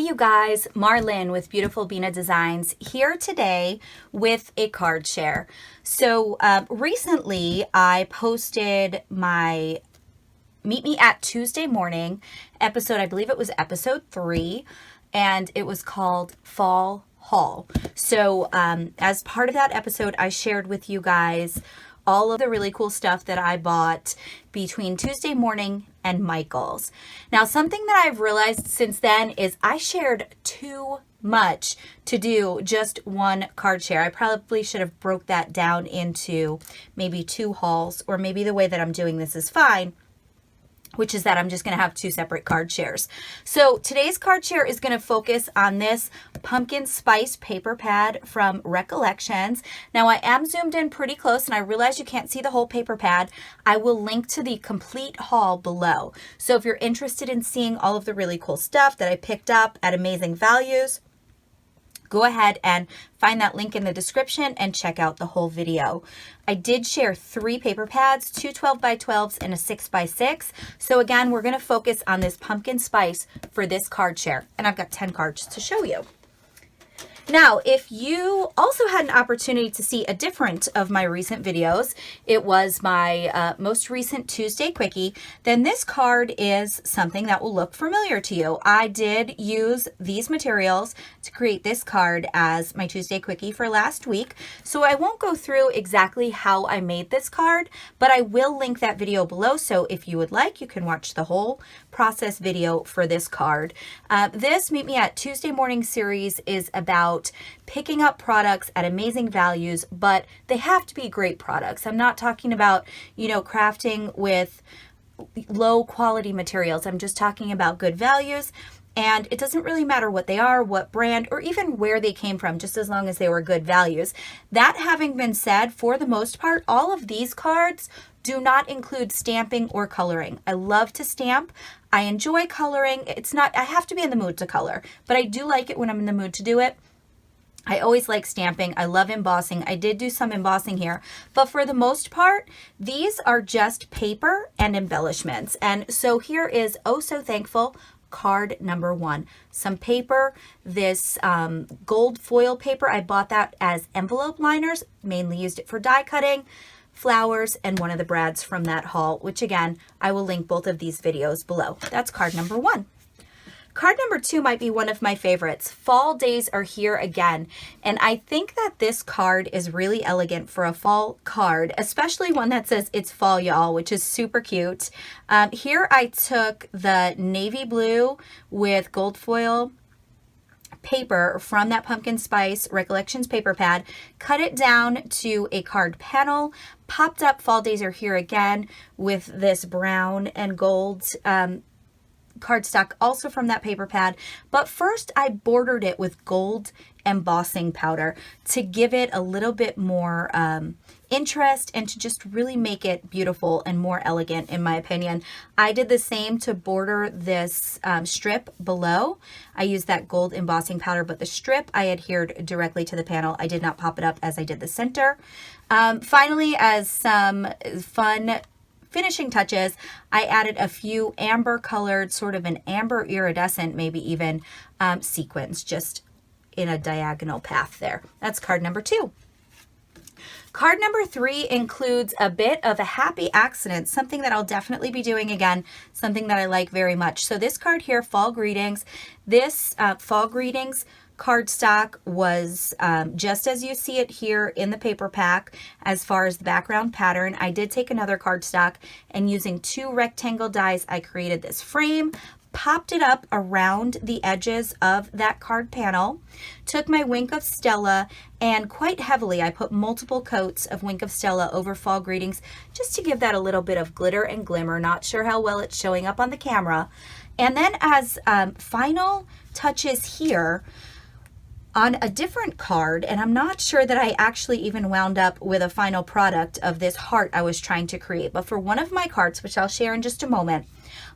you guys, Mar-Lyn with Beautiful Bina Designs here today with a card share. So recently I posted my Meet Me at Tuesday Morning episode. I believe it was episode 3, and it was called Fall Haul. So as part of that episode, I shared with you guys all of the really cool stuff that I bought between Tuesday Morning and Michael's. Now, something that I've realized since then is I shared too much to do just one card share. I probably should have broke that down into maybe 2 hauls, or maybe the way that I'm doing this is fine, which is that I'm just going to have 2 separate card shares. So today's card share is going to focus on this pumpkin spice paper pad from Recollections. Now I am zoomed in pretty close and I realize you can't see the whole paper pad. I will link to the complete haul below. So if you're interested in seeing all of the really cool stuff that I picked up at amazing values, go ahead and find that link in the description and check out the whole video. I did share 3 paper pads, 2 12x12s and a 6x6. So again, we're going to focus on this pumpkin spice for this card share. And I've got 10 cards to show you. Now, if you also had an opportunity to see a different of my recent videos, it was my most recent Tuesday Quickie, then this card is something that will look familiar to you. I did use these materials to create this card as my Tuesday Quickie for last week, so I won't go through exactly how I made this card, but I will link that video below, so if you would like, you can watch the whole process video for this card. This Meet Me at Tuesday Morning series is about picking up products at amazing values, but they have to be great products. I'm not talking about, crafting with low quality materials. I'm just talking about good values. And it doesn't really matter what they are, what brand, or even where they came from, just as long as they were good values. That having been said, for the most part, all of these cards do not include stamping or coloring. I love to stamp. I enjoy coloring. I have to be in the mood to color, but I do like it when I'm in the mood to do it. I always like stamping. I love embossing. I did do some embossing here, but for the most part, these are just paper and embellishments. And so here is Oh So Thankful card number 1. Some paper, this gold foil paper. I bought that as envelope liners, mainly used it for die cutting, flowers, and one of the brads from that haul, which again, I will link both of these videos below. That's card number 1. Card number 2 might be one of my favorites. Fall days are here again. And I think that this card is really elegant for a fall card, especially one that says it's fall, y'all, which is super cute. Here I took the navy blue with gold foil paper from that Pumpkin Spice Recollections paper pad, cut it down to a card panel, popped up Fall Days Are Here Again with this brown and gold cardstock also from that paper pad. But first I bordered it with gold embossing powder to give it a little bit more interest and to just really make it beautiful and more elegant, in my opinion. I did the same to border this strip below. I used that gold embossing powder, but the strip I adhered directly to the panel. I did not pop it up as I did the center. Finally, as some fun finishing touches, I added a few amber colored, sort of an amber iridescent, maybe even sequins, just in a diagonal path there. That's card number 2. Card number 3 includes a bit of a happy accident, something that I'll definitely be doing again, something that I like very much. So this card here, Fall Greetings, this Fall Greetings cardstock was just as you see it here in the paper pack. As far as the background pattern, I did take another cardstock and using 2 rectangle dies, I created this frame, popped it up around the edges of that card panel, took my Wink of Stella, and quite heavily I put multiple coats of Wink of Stella over Fall Greetings just to give that a little bit of glitter and glimmer. Not sure how well it's showing up on the camera. And then as final touches here, on a different card, and I'm not sure that I actually even wound up with a final product of this heart I was trying to create, but for one of my cards, which I'll share in just a moment,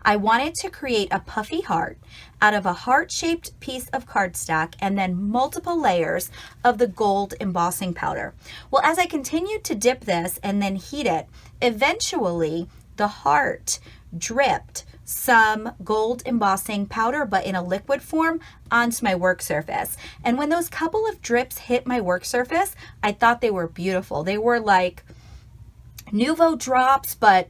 I wanted to create a puffy heart out of a heart-shaped piece of cardstock and then multiple layers of the gold embossing powder. Well, as I continued to dip this and then heat it, eventually the heart dripped some gold embossing powder, but in a liquid form, onto my work surface. And when those couple of drips hit my work surface, I thought they were beautiful. They were like Nuvo drops, but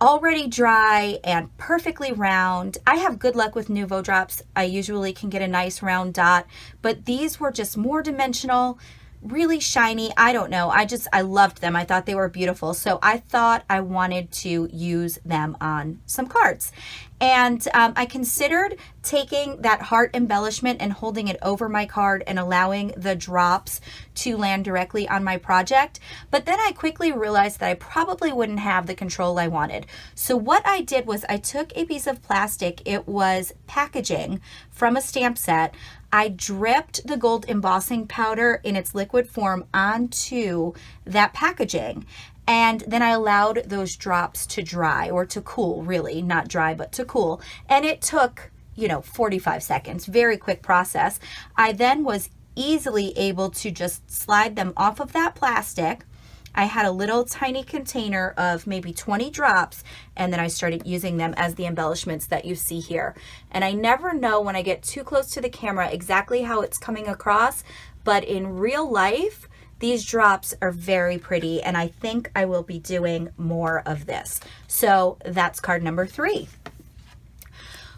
already dry and perfectly round. I have good luck with Nuvo drops. I usually can get a nice round dot, but these were just more dimensional, really shiny. I don't know. I loved them. I thought they were beautiful. So I thought I wanted to use them on some cards. And I considered taking that heart embellishment and holding it over my card and allowing the drops to land directly on my project. But then I quickly realized that I probably wouldn't have the control I wanted. So what I did was I took a piece of plastic. It was packaging from a stamp set. I dripped the gold embossing powder in its liquid form onto that packaging. And then I allowed those drops to dry, or to cool, really, not dry, but to cool. And it took, 45 seconds, very quick process. I then was easily able to just slide them off of that plastic. I had a little tiny container of maybe 20 drops, and then I started using them as the embellishments that you see here. And I never know when I get too close to the camera exactly how it's coming across, but in real life, these drops are very pretty, and I think I will be doing more of this. So that's card number 3.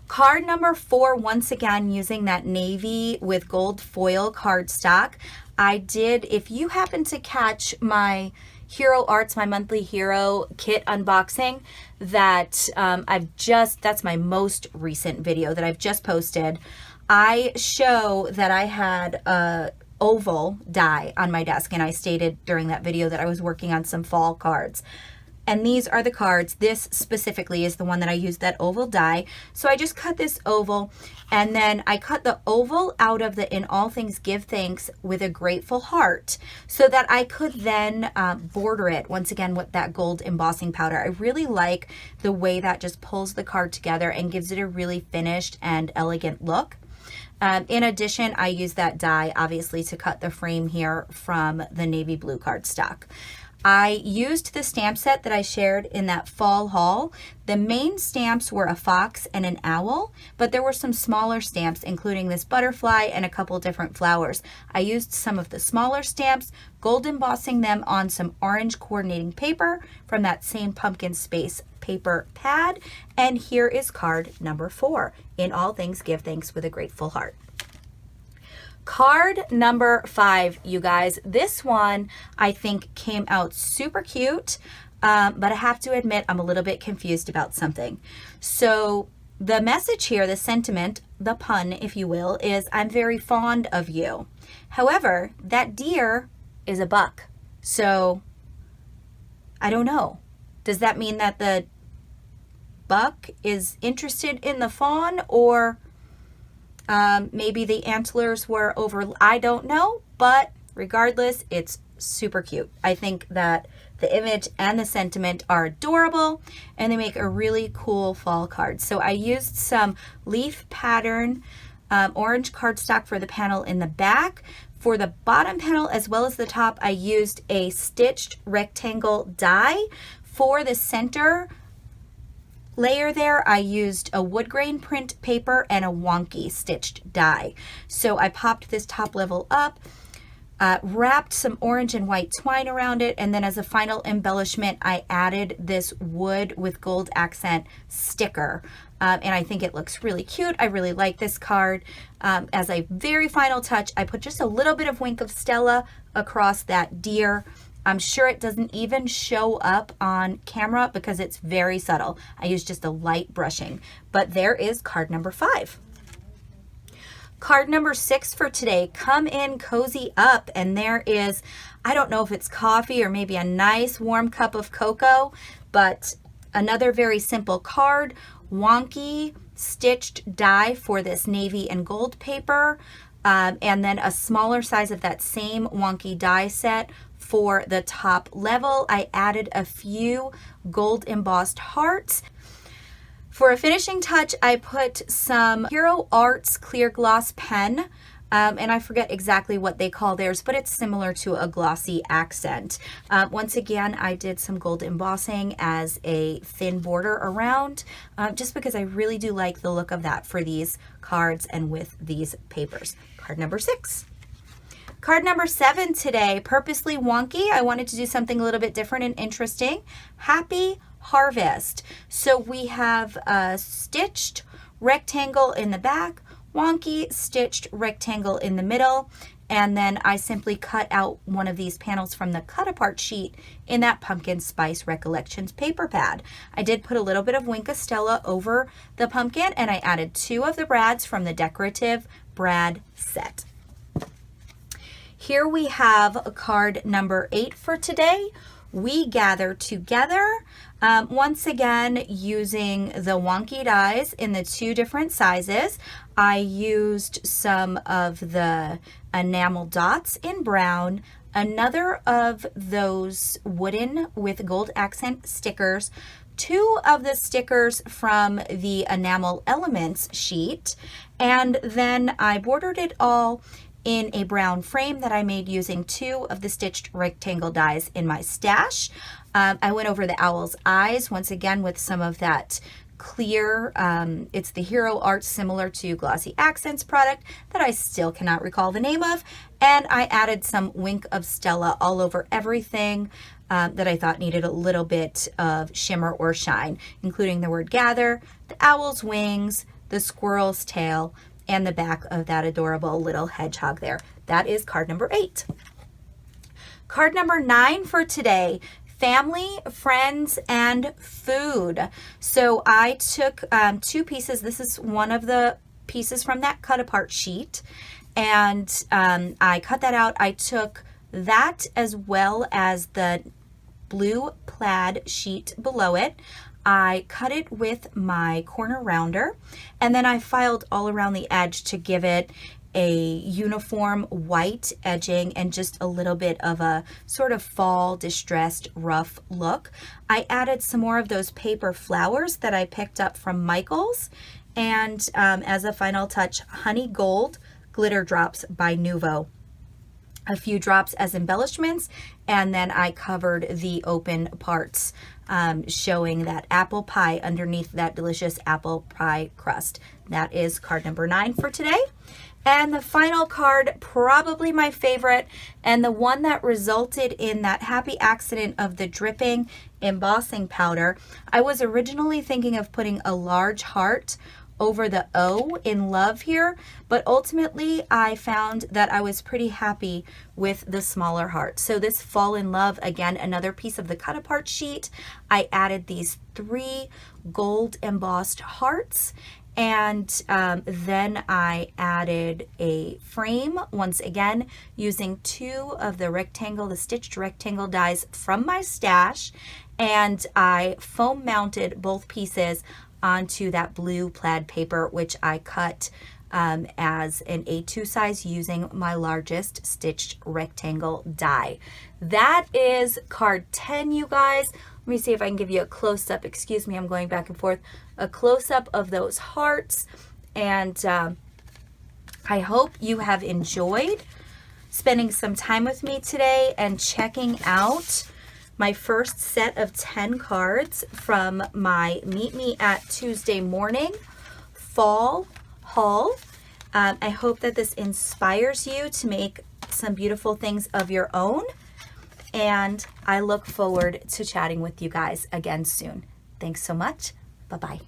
Card number 4, once again, using that navy with gold foil cardstock. I did, if you happen to catch my Hero Arts, my monthly hero kit unboxing, that that's my most recent video that I've just posted. I show that I had a oval die on my desk, and I stated during that video that I was working on some fall cards. And these are the cards. This specifically is the one that I used that oval die. So I just cut this oval, and then I cut the oval out of the In All Things Give Thanks with a grateful heart, so that I could then border it once again with that gold embossing powder. I really like the way that just pulls the card together and gives it a really finished and elegant look. In addition, I use that die obviously to cut the frame here from the navy blue cardstock. I used the stamp set that I shared in that fall haul. The main stamps were a fox and an owl, but there were some smaller stamps, including this butterfly and a couple different flowers. I used some of the smaller stamps, gold embossing them on some orange coordinating paper from that same pumpkin space paper pad. And here is card number 4, In All Things Give Thanks with a Grateful Heart. Card number 5, you guys. This one I think came out super cute, but I have to admit I'm a little bit confused about something. So the message here, the sentiment, the pun, if you will, is I'm very fond of you. However, that deer is a buck. So I don't know. Does that mean that the buck is interested in the fawn, or maybe the antlers were over? I don't know, but regardless, it's super cute. I think that the image and the sentiment are adorable, and they make a really cool fall card. So I used some leaf pattern orange cardstock for the panel in the back. For the bottom panel as well as the top, I used a stitched rectangle die. For the center layer there, I used a wood grain print paper and a wonky stitched die. So I popped this top level up, wrapped some orange and white twine around it, and then as a final embellishment, I added this wood with gold accent sticker. And I think it looks really cute. I really like this card. As a very final touch, I put just a little bit of Wink of Stella across that deer. I'm sure it doesn't even show up on camera because it's very subtle. I used just a light brushing. But there is card number 5. Card number 6 for today, Come In Cozy Up. And there is, I don't know if it's coffee or maybe a nice warm cup of cocoa, but another very simple card, wonky stitched die for this navy and gold paper, and then a smaller size of that same wonky die set for the top level. I added a few gold embossed hearts. For a finishing touch, I put some Hero Arts clear gloss pen and I forget exactly what they call theirs, but it's similar to a glossy accent. Once again, I did some gold embossing as a thin border around, just because I really do like the look of that for these cards and with these papers. Card number 6. Card number 7 today, purposely wonky. I wanted to do something a little bit different and interesting. Happy Harvest. So we have a stitched rectangle in the back, wonky stitched rectangle in the middle, and then I simply cut out one of these panels from the cut apart sheet in that Pumpkin Spice Recollections paper pad. I did put a little bit of Wink of Stella over the pumpkin, and I added 2 of the brads from the decorative brad set. Here we have a card number 8 for today. We gather together, once again using the wonky dies in the 2 different sizes. I used some of the enamel dots in brown, another of those wooden with gold accent stickers, 2 of the stickers from the enamel elements sheet, and then I bordered it all in a brown frame that I made using 2 of the stitched rectangle dies in my stash. I went over the owl's eyes once again with some of that clear, it's the Hero Art similar to Glossy Accents product that I still cannot recall the name of, and I added some Wink of Stella all over everything that I thought needed a little bit of shimmer or shine, including the word gather, the owl's wings, the squirrel's tail, and the back of that adorable little hedgehog there. That is card number 8. Card number 9 for today, family, friends, and food. So I took 2 pieces. This is one of the pieces from that cut apart sheet, and I cut that out. I took that as well as the blue plaid sheet below it. I cut it with my corner rounder, and then I filed all around the edge to give it a uniform white edging and just a little bit of a sort of fall distressed rough look. I added some more of those paper flowers that I picked up from Michael's, and as a final touch, honey gold glitter drops by Nuvo. A few drops as embellishments, and then I covered the open parts, showing that apple pie underneath that delicious apple pie crust. That is card number 9 for today. And the final card, probably my favorite, and the one that resulted in that happy accident of the dripping embossing powder. I was originally thinking of putting a large heart over the O in love here, but ultimately I found that I was pretty happy with the smaller heart. So this fall in love, again, another piece of the cut apart sheet. I added these 3 gold embossed hearts, and then I added a frame, once again, using 2 of the stitched rectangle dies from my stash, and I foam mounted both pieces onto that blue plaid paper, which I cut as an A2 size using my largest stitched rectangle die. That is card 10, you guys. Let me see if I can give you a close-up. Excuse me, I'm going back and forth. A close-up of those hearts. And I hope you have enjoyed spending some time with me today and checking out my first set of 10 cards from my Meet Me at Tuesday Morning fall haul. I hope that this inspires you to make some beautiful things of your own, and I look forward to chatting with you guys again soon. Thanks so much. Bye-bye.